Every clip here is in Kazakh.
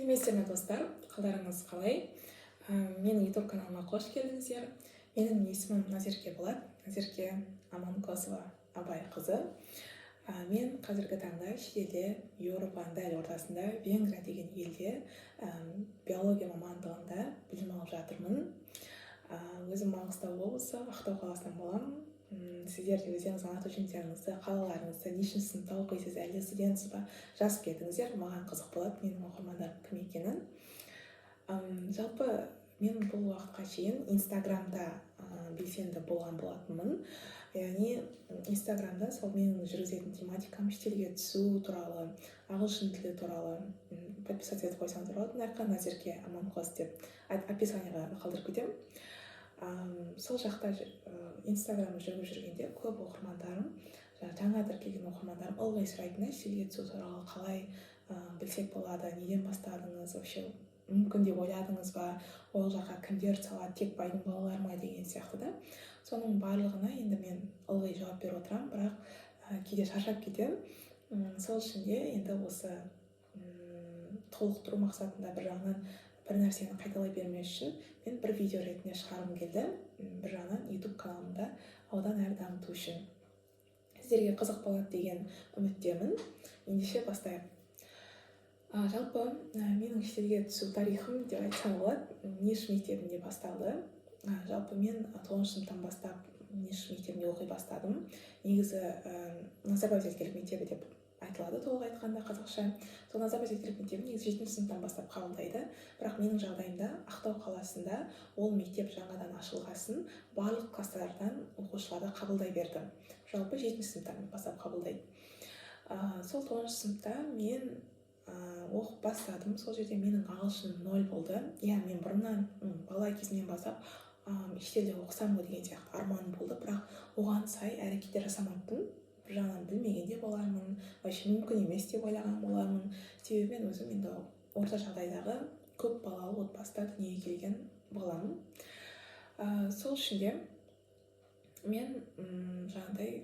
сәлеметсіздер ме достар, қалдарыңыз қалай? Менің YouTube каналыма қош келдіңіздер. Менің есімім Назерке болады. Назерке Аманқосова Абайқызы. Мен қазіргі таңда шетелде, Еуропаның дәл ортасында, Венгрия деген елде биология мамандығында білім алып жатырмын. Өзім Маңғыстау облысы, Ақтау қаласынан боламын. Сіздер де өздеріңіздің аты-жөндеріңізді, қалаларыңызды, нешінші сыныпта оқисыз, әлде студентсіз ба, жазып кетіңіздер. Маған қызық болады менің оқырмандарым кім екенін. Жалпы мен бұл уақытқа шейін Инстаграмда белсенді болған болатынмын. Яғни Инстаграмда сол менің жүргізетін тематикам шетелге түсу туралы, ағылшын тілі туралы подписаться етіп қойсаңыздар болады. Әрқан Назерке Аманқос деп описаниеға қалдырып кетемін. Сол жақта Инстаграмды жүргізіп жүргенде көп оқырмандарым, жаңа тіркелген оқырмандарым ылғи сұрайтыны шетелге түсу туралы қалай білсек болады, неден бастадыңыз, вообще мүмкін деп ойладыңыз ба, ол жаққа кімдер салады, тек байдың балалары ма деген сияқты да. Соның барлығына енді мен ылғи жауап беріп отырамын, бірақ кейде шаршап кетемін. Сол үшін де енді осы толықтыру мақсатында бір жағынан бір нәрсені қайталай бермес үшін мен бір видео ретінде шығарғым келді. Бір жағынан YouTube каналымда одан әрі дамыту үшін. Сіздерге қызық болады деген үміттемін. Ендеше бастайық. Жалпы менің шетелге түсу тарихым деп айтсам болады. Ниш мектебінде басталды. Жалпы мен 9 сыныптан бастап Ниш мектебінде оқи бастадым. Негізі Назарбаев зияткерлік мектебі деп айтылады, толық айтқанда қазақша. Сол Назарбаев зияткерлік мектебін негізі 7 сыныптан бастап қабылдайды. Бірақ менің жағдайымда Ақтау қаласында ол мектеп жаңадан ашылғасын барлық класстардан оқушыларды қабылдай берді. Жалпы 7 сыныптан бастап қабылдайды. Сол 9 сыныпта мен оқып бастадым. Сол жерде менің ағылшыным 0 болды. Мен бұрыннан бала кезімнен бастап шетелде оқысам ғой деген сияқты арманым болды, бірақ оған сай әрекеттер жасамаппын. Бір жағынан білмегенде болармын, вообще мүмкін емес деп ойлаған болармын. Себебі мен өзім енді орта жағдайдағы көп балалы отбасыда дүниеге келген баламын. Сол үшін де мен жаңағыдай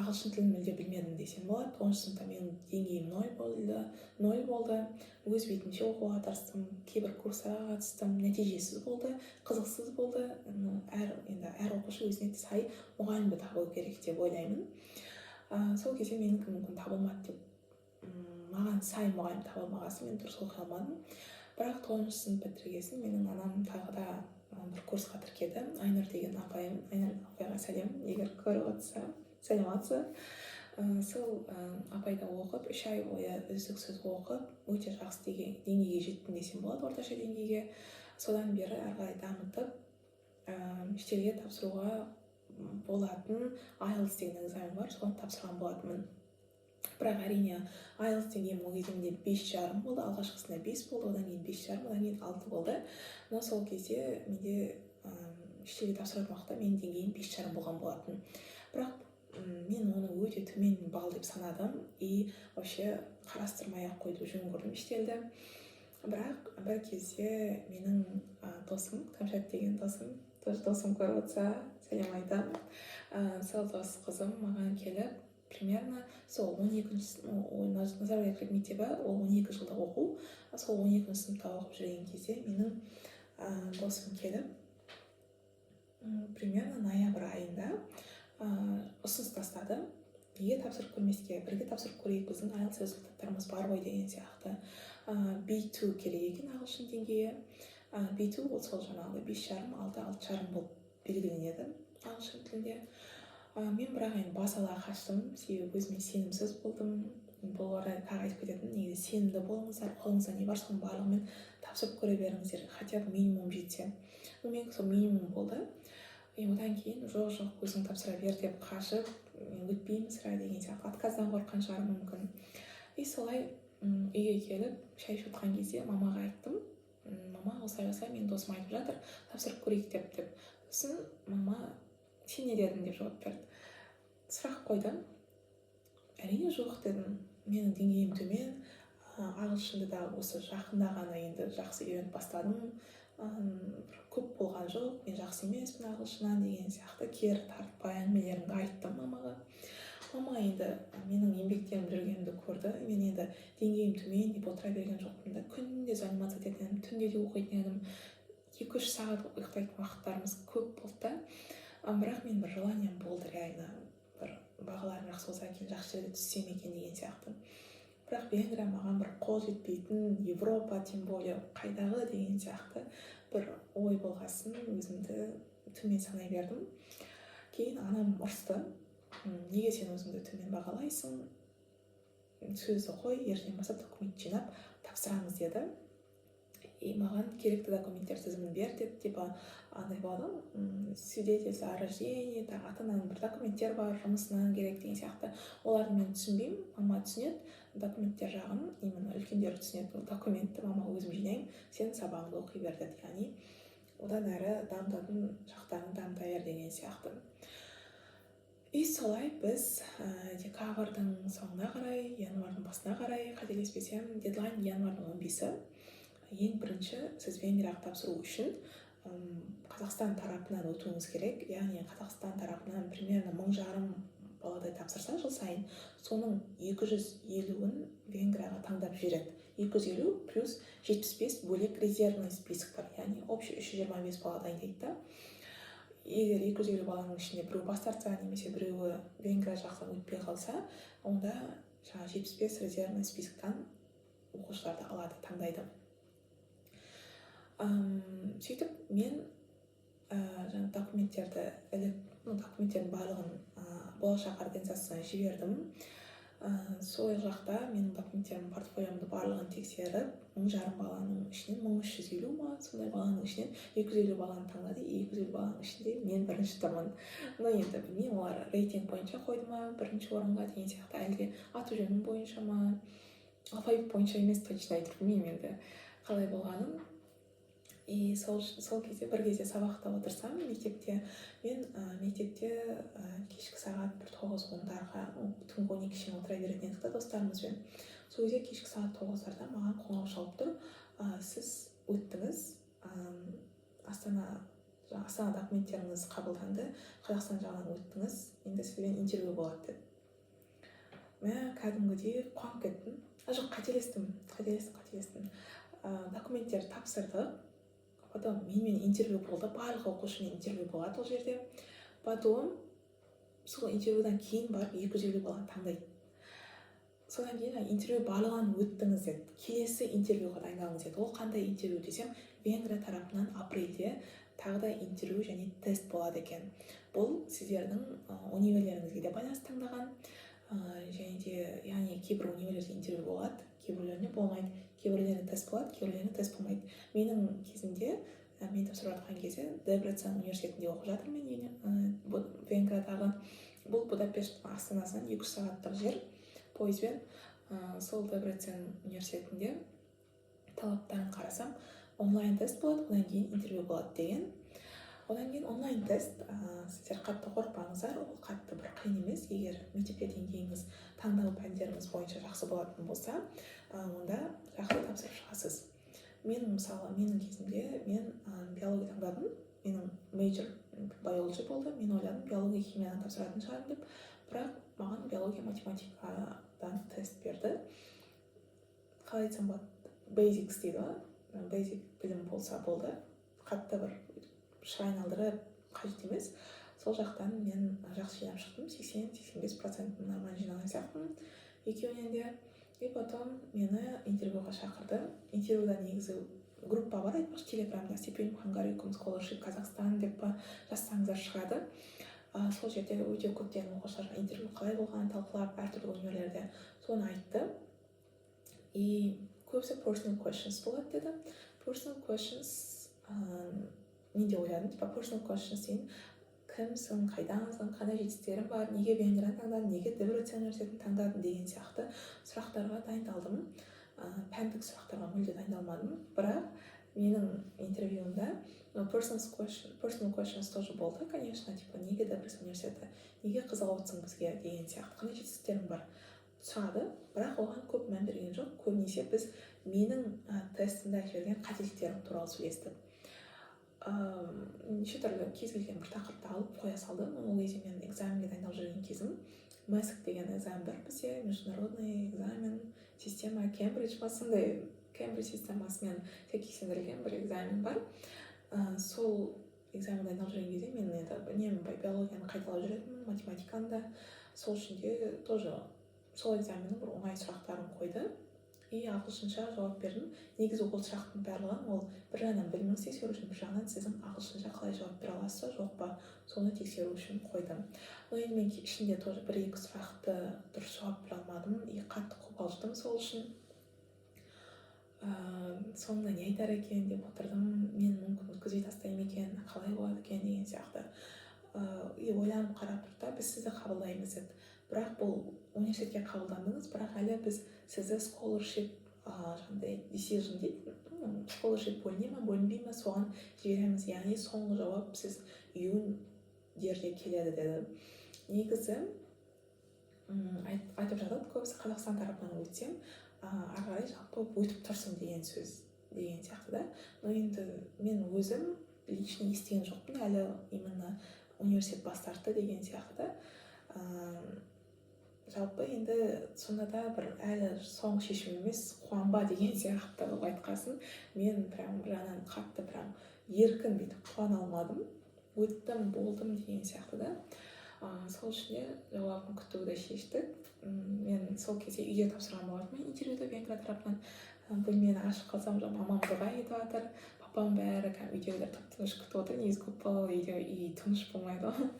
ағылшын тілін мүлде білмедім десем болады. 10 сыныпта менің деңгейім 0 болды. Өз бетімше оқуға тырыстым, кейбір курстарға қатыстым, нәтижесіз болды, қызықсыз болды. Әр оқушы өзіне сай мұғалімді табу керек деп ойлаймын. Сол кезде менікі мүмкін табылмады деп, маған сай мұғалім табылмағасын мен дұрыс оқи алмадым. Бірақ 9 сынып бітіргесін менің анам тағы да бір курсқа тіркеді. Айнұр деген апайым, Айнұр апайға сәлем, егер көріп отырса, сәлеметсіз. Сол апайда оқып, 3 ай бойы үздіксіз оқып, өте жақсы деңгейге жеттім десем болады, орташа деңгейге. Содан бері әрі қарай дамытып, шетелге тапсыруға болатын IELTS деген экзамен бар, соны тапсырған болатынмын. Бірақ әрине IELTS деңгейім ол кезде менде 5,5 болды, алғашқысында 5 болды, одан кейін 5,5, одан кейін 6 болды. Но сол кезде менде шетелге тапсыратын уақытта менің деңгейім 5,5 болған болатын. Бірақ мен оны өте төмен балл деп санадым и вообще қарастырмай-ақ қойды жөн көрдім шетелді. Бірақ бір кезде менің досым, Кәмшат деген досым көріп отырса, сәлем айтамын. Сол дос қызым маған келіп, примерно сол 12 Назарбаев мектебі, ол 12 жылда оқу. Сол 12 сыныпта оқып жүрген кезде менің досым келіп, примерно ноябрь айында ұсыныс тастады. Неге тапсырып көрмеске, бірге тапсырып көрейік, біздің IELTS результаттарымыз бар ғой деген сияқты. B2 керек екен ағылшын деңгейі. B2 ол сол жаңағы 5,5, 6,5 болып белгіленеді ағылшын тілінде. Мен бірақ енді бас ала қаштым, себебі өзіме сенімсіз болдым. Бұл орайда тағы айтып кететін, негізі сенімді болыңыздар, қолыңызда не бар, соның барлығымен тапсырып көре беріңіздер, хотя бы минимум жетсе. Мен сол минимум болды. Одан кейін жоқ өзің тапсыра бер деп қашып, өтпеймін сірә деген сияқты, отказдан қорыққан шығар мүмкін. Солай үйге келіп шай ішіп отырған кезде мамаға айттым. Мама, осылай мен досым айтып жатыр, тапсырып көрейік деп. Сосын мама, сен не дедің деп жауап берді. Сұрақ қойдым. Әрине жоқ дедім. Менің деңгейім төмен, ағылшынды да осы жақында ғана енді жақсы үйреніп бастадым. Көп болған жоқ, мен жақсы емеспін ағылшыннан деген сияқты кері тартпай әңгімелерімді айттым мамаға. мама енді менің еңбектерім жүргенімді көрді. Мен енді деңгейім төмен деп отыра берген жоқпын да, күнде заниматься ететін едім, түнде де оқитын едім, 2-3 сағат ұйықтайтын уақыттарымыз көп болды да. Бірақ мен бір желанием болды, реально бір бағаларым жақсы болса екен, жақсы жерге түссем екен деген сияқты. Бірақ Венгрия маған бір қол жетпейтін, Европа тем более қайдағы деген сияқты бір ой болғасын, өзімді төмен санай бердім. Кейін анам ұрысты: неге сен өзіңді төмен бағалайсың, сөзді қой, ертең бастап документ жинап тапсырамыз деді. Маған керекті документтер тізімін бер деді, типа андай болады, свидетельство о рождении, ата-ананың бір документтер бар, жұмысынан керек деген сияқты. Оларды мен түсінбеймін, мама түсінеді документтер жағын, именно үлкендер түсінеді документті, мама өзім жинаймын, сен сабағыңды оқи бер деді. Яғни одан әрі дамытатын жақтарын дамыта бер деген сияқты. И солай біз декабрьдің соңына қарай, январьдың басына қарай, қателеспесем, дедлайн январьдың 15-і. Ең бірінші сіз Венгрияға тапсыру үшін Қазақстан тарапынан өтуіңіз керек. Яғни Қазақстан тарапынан примерно 1500 баладай тапсырса жыл сайын, соның 250-ін Венгрияға таңдап жібереді. 250 плюс 75 бөлек резервный список бар. Яғни общий 325 бала дайындайды да. Егер 250 баланың ішінде біреу бас тартса, немесе біреуі Венгрия жақтан өтпей қалса, онда 75 резервный списоктан оқушыларды алады, таңдайды. Сөйтіп мен документтердің барлығын болашақ организациясына жібердім. Сол жақта менің документтерім, портфолиомды барлығын тексеріп, 1500 баланың ішінен 1350 ма, сондай баланың ішінен 250 баланы таңдады. 250 баланың ішінде мен бірінші тұрмын. Но енді білмеймін, олар рейтинг бойынша қойды ма бірінші орынға деген сияқты, әлде аты-жөнім бойынша ма, алфавит бойынша емес, точно айтып білмеймін енді қалай болғанын. И сол кезде бір кезде сабақта отырсам мектепте, мен мектепте кешкі сағат 9-10-дарға, түнгі 12 шейін отыра беретін едік та достарымызбен. Сол кезде кешкі сағат 9-дарда маған қоңырау шалып тұр: сіз өттіңіз, Астана документтеріңіз қабылданды, Қазақстан жағынан өттіңіз, енді сізбен интервью болады деді. Мен кәдімгідей қуанып кеттім. Жоқ, қателестім. Документтер тапсырдық. Потом менімен интервью болды, барлық оқушымен интервью болады ол жерде. Потом сол интервьюдан кейін барып 250 баланы таңдайды. Содан кейін интервью барлығын өттіңіз деді. Келесі интервьюға дайындалыңыз деді. Ол қандай интервью десем, Венгрия тарапынан апрельде тағы да интервью және тест болады екен. Бұл сіздердің универлеріңізге де байланысты таңдаған. Және де, яғни кейбір универлерде интервью болады, кейбіреулеріне болмайды, кейбіреулеріне тест болады, кейбіреулеріне тест болмайды. Менің кезімде, мен тапсырып жатқан кезде Дебрецен университетінде оқып жатырмын, Венгриядағы. Бұл Будапешт астанасынан 2 сағаттық жер пойызбен. Сол Дебрецен университетінде талаптарын қарасам, онлайн тест болады, одан кейін интервью болады деген. Одан кейін онлайн тест, сіздер қатты қорықпаңыздар, ол қатты бір қиын емес. Егер мектепте деңгейіңіз таңдау пәндеріңіз бойынша жақсы болатын болса, онда жақсы тапсырып шығасыз. Менің кезімде мен биология таңдадым, менің мейджор биология болды. Мен ойладым, биология химияны тапсыратын шығармын деп, бірақ маған биология математикадан тест берді. Қалай айтсам болады, basics дейді ғой, basic білім болса болды, қатты бір шырайын алдырып қажет емес. Сол жақтан мен жақсы жинап шықтым, 80-85% нормально жинаған сияқтымын екеуінен де. И потом мені интервьюға шақырды. Интервьюда негізі группа бар, айтпақшы, телеграмда стипендиум Hungarian Scholarship Қазақстан деп жазсаңыздар шығады. Сол жерде өте көптеген оқушылар интервью қалай болғанын талқылап, әртүрлі өнерлерде соны айтты. И көбісі personal questions болады деді. Personal questions, мен де ойладым, personal questions дейін, кімсің, қайдансың, қандай жетістіктерің бар, неге Венгрияны таңдадың, неге Дебрецен университетін таңдадың деген сияқты сұрақтарға дайындалдым. Пәндік сұрақтарға мүлде дайындалмадым, бірақ менің интервьюімда personal questions тоже болды, конечно, типа неге Дебрецен университеті, неге қызыға отырсың бізге деген сияқты, қандай жетістіктерің бар сұрады, бірақ оған көп мән берген жоқ. Көбінесе біз менің тестімде жіберген қателіктерім туралы сөйлестік. Неше түрлі кез келген бір тақырыпты алып қоя салды. Ол кезде мен экзаменге дайындалып жүрген кезім, мэск деген экзамен бар бізде, международный экзамен, система Кембридж ма сондай, Кембридж системасымен сәйкестендірілген бір экзамен бар. Сол экзаменді айналып жүрген кезде мен енді биологияны қайталап жүретінмін, математиканы да. Сол үшін де тоже сол экзаменнің бір оңай сұрақтарын қойды и ағылшынша жауап бердім. Негізі ол сұрақтың барлығын ол бір жағынан біліміңізді тексеру үшін, бір жағынан сіздің ағылшынша қалай жауап бере аласыз ба жоқ па, соны тексеру үшін қойды. Но енді мен ішінде тоже бір-екі сұрақты дұрыс жауап бере алмадым и қатты қобалжыдым сол үшін. Соңында не айтар екен деп отырдым, мен мүмкін өткізбей тастаймын екен, қалай болады екен деген сияқты. И ойланып қарап тұрды да, біз сізді қабылдаймыз деді. Бірақ бұл университетке қабылдандыңыз, бірақ әлі біз сізді scholarship жаңағыдай decision дейді, scholarship бөліне ме бөлінбей ме соған жібереміз, яғни соңғы жауап сіз июньдерде келеді деді. Негізі айтып жатады көбісі Қазақстан тарапынан өтсем ары қарай жалпы өтіп тұрсын деген сөз деген сияқты да. Но енді мен өзім лично естіген жоқпын әлі именно университет бас тартты деген сияқты да. Жалпы енді сонда да бір әлі соңғы шешім емес, қуанба деген сияқты айтқасын. Мен прям жағынан қатты прям еркін бүйтіп қуана алмадым. Өттім, болдым деген сияқты да. Сол үшін де жауабын күтуді шештік. Мен сол кезде үйде тапсырған болатынмын интервьюді Венгрия тарапынан. Бөлмені ашып қалсам, мамам дұға етіп жатыр, папам бәрі үйдегілер тып-тыныш күтіп отыр. Негізі көпбалалы үйде үй тыныш болмайды ғой.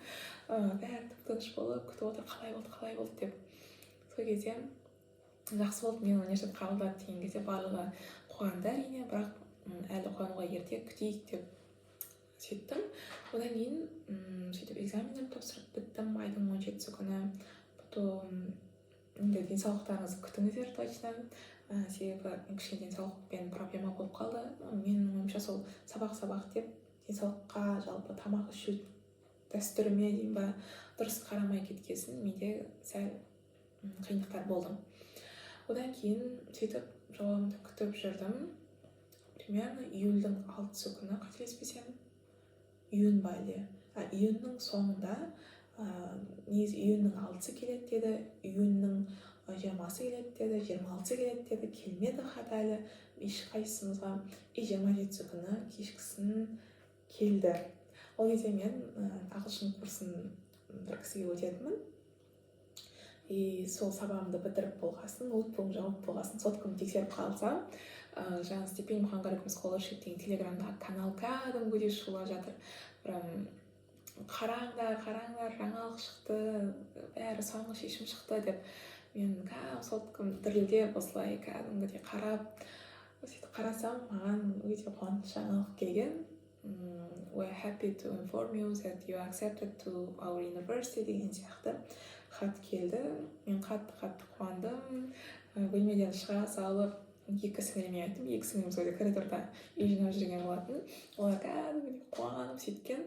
Бәрі тып-тыныш болып күтіп отыр, қалай болды деп. Сол кезде жақсы болды, мен университет қабылдады деген кезде барлығы қуанды әрине, бірақ әлі қуануға ерте, күтейік деп сөйттім. Одан кейін сөйтіп экзамендерді тапсырып біттім айдың 17-сі күні. Потом енді денсаулықтарыңызды күтіңіздер точно. Себебі кішкене денсаулықпен проблема болып қалды. Менің ойымша сол сабақ деп денсаулыққа жалпы тамақ ішу дәстүріме дейін ба дұрыс қарамай кеткесін менде сәл қиындықтар болды. Одан кейін сөйтіп жауабымды күтіп жүрдім. Примерно июльдің 6-сы күні, қателеспесем, июнь ба әлде? Июньнің соңында, негізі июньнің 6-сы келеді деді, июньнің 20-сы келеді деді, 26-сы келеді деді, келмеді хат әлі ешқайсымызға. 27-сі күні кешкісін келді. Ол кезде мен ағылшын курсын бір кісіге өтетінмін. И сол сабағымды бітіріп болғасын, ноутбугым жауып болғасын, соткамды тексеріп қалсам, жаңа стипендия Hungarian Scholarship деген телеграмдағы канал кәдімгідей шулап жатыр. Прям қараңдар, жаңалық шықты, бәрі соңғы шешім шықты деп. Мен соткам дірілдеп осылай кәдімгідей қарасам, маған өте қуанышты жаңалық келген. We're happy to inform you that you accepted to our university деген сияқты хат келді. Мен қатты қуандым. Бөлмеден шыға салып екі сіңіліме айттым. Екі сіңілім сол коридорда үй жинап жүрген болатын. Олар кәдімгідей қуанып сөйткен.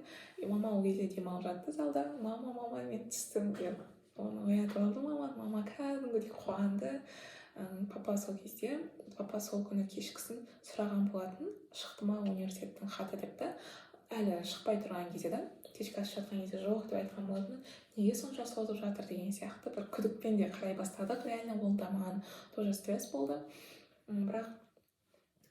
Мама ол кезде демалып жатты залда. Мама мен түстім деп оны оятып алдым. Мама кәдімгідей қуанды. Папа сол күні кешкісін сұраған болатын, шықты ма университеттің хаты деп та. Әлі шықпай тұрған кезде да, кешкі ас жатқан кезде жоқ деп айтқан болатын. Неге сонша созып жатыр деген сияқты бір күдікпен де қарай бастадық. Реально ол да маған тоже стресс болды. Бірақ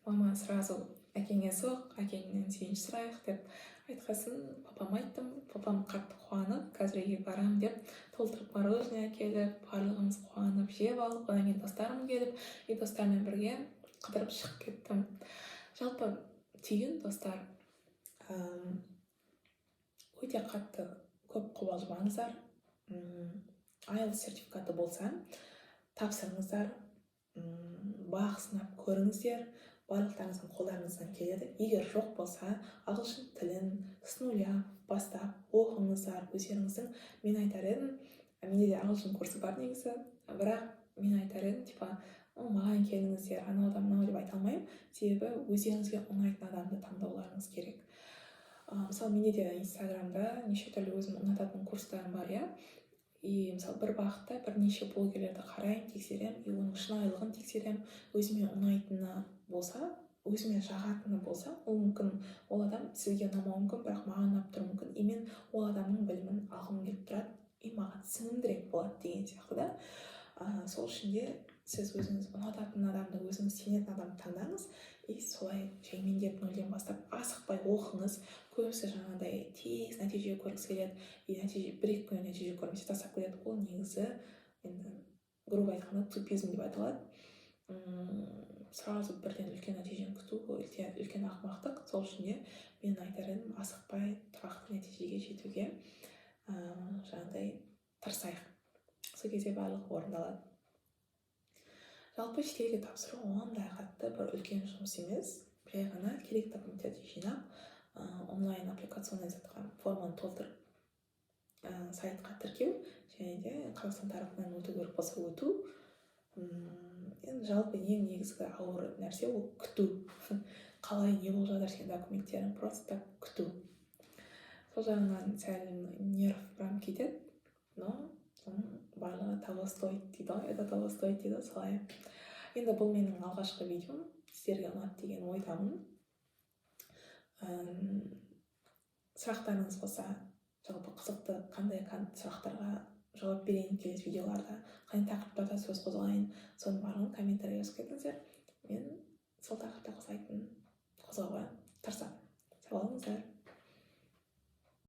мама сразу әкеңе соқ, әкеңнен сүйінші сұрайық деп айтқасын папама айттым. Папам қатты қуанып, қазір үйге барам деп толтырып мороженое әкеліп, барлығымыз қуанып жеп алып, одан кейін достарым келіп, достармен бірге қыдырып шығып кеттім. Жалпы түйін достар, өте қатты көп қобалжымаңыздар. IELTS сертификаты болса, тапсырыңыздар, бақ сынап көріңіздер, барлықтарыңыздың қолдарыңыздан келеді. Егер жоқ болса, ағылшын тілін с нуля бастап оқыңыздар өздеріңіздің. Мен айтар едім, менде де ағылшын курсы бар негізі, бірақ мен айтар едім, маған келіңіздер, анау да мынау деп айта алмаймын, себебі өздеріңізге ұнайтын адамды таңдауларыңыз керек. Мысалы, менде де инстаграмда неше түрлі өзім ұнататын курстарым бар, и мысалы бір бағытта бірнеше блогерлерді қараймын, тексеремін, и оның шынайылығын тексеремін. Өзіме ұнайтыны болса, өзіме жағатыны болса, ол мүмкін ол адам сізге ұнамауы мүмкін, бірақ маған ұнап тұруы мүмкін. И мен ол адамның білімін алғым келіп тұрады. маған сіңімдірек болады деген сияқты да. Сол үшін де сіз өзіңіз ұнататын адамды, өзіңіз сенетін адамды таңдаңыз и солай жаймендеп нөлден бастап асықпай оқыңыз. Көбісі жаңағыдай тез нәтиже көргісі келеді и нәтиже бір-екі күннен нәтиже көрмесе тастап кетеді. Ол негізі енді грубо айтқанда тупизм деп аталады. Сразу бірден үлкен нәтижені күту ол үлкен ақымақтық. Сол үшін де мен айтар едім, асықпай тұрақты нәтижеге жетуге жаңағыдай тырысайық. Сол кезде барлығы орындалады. Жалпы шетелге тапсыру ондай қатты бір үлкен жұмыс емес. Жай ғана керек документтерді жинап, онлайн аппликационный затқа форманы толтырып, сайтқа тіркеу және де Қазақстан тарапынан өту керек болса өту. Енді жалпы ең негізгі ауыр нәрсе ол күту. Қалай не болып жатыр сенің документтерің, просто күту. Сол жағынан сәл нерв прям кетеді, но соның барлығы того стоит дейді ғой, это того стоит дейді солай. Енді бұл менің алғашқы видеом, сіздерге ұнады деген ойдамын. Сұрақтарыңыз болса, жалпы қызықты қандай сұрақтарға жауап берейін келесі видеоларда, қандай тақырыптарда сөз қозғайын, соның барлығын комментарий жазып кетіңіздер. Мен сол тақырыпта қозғауға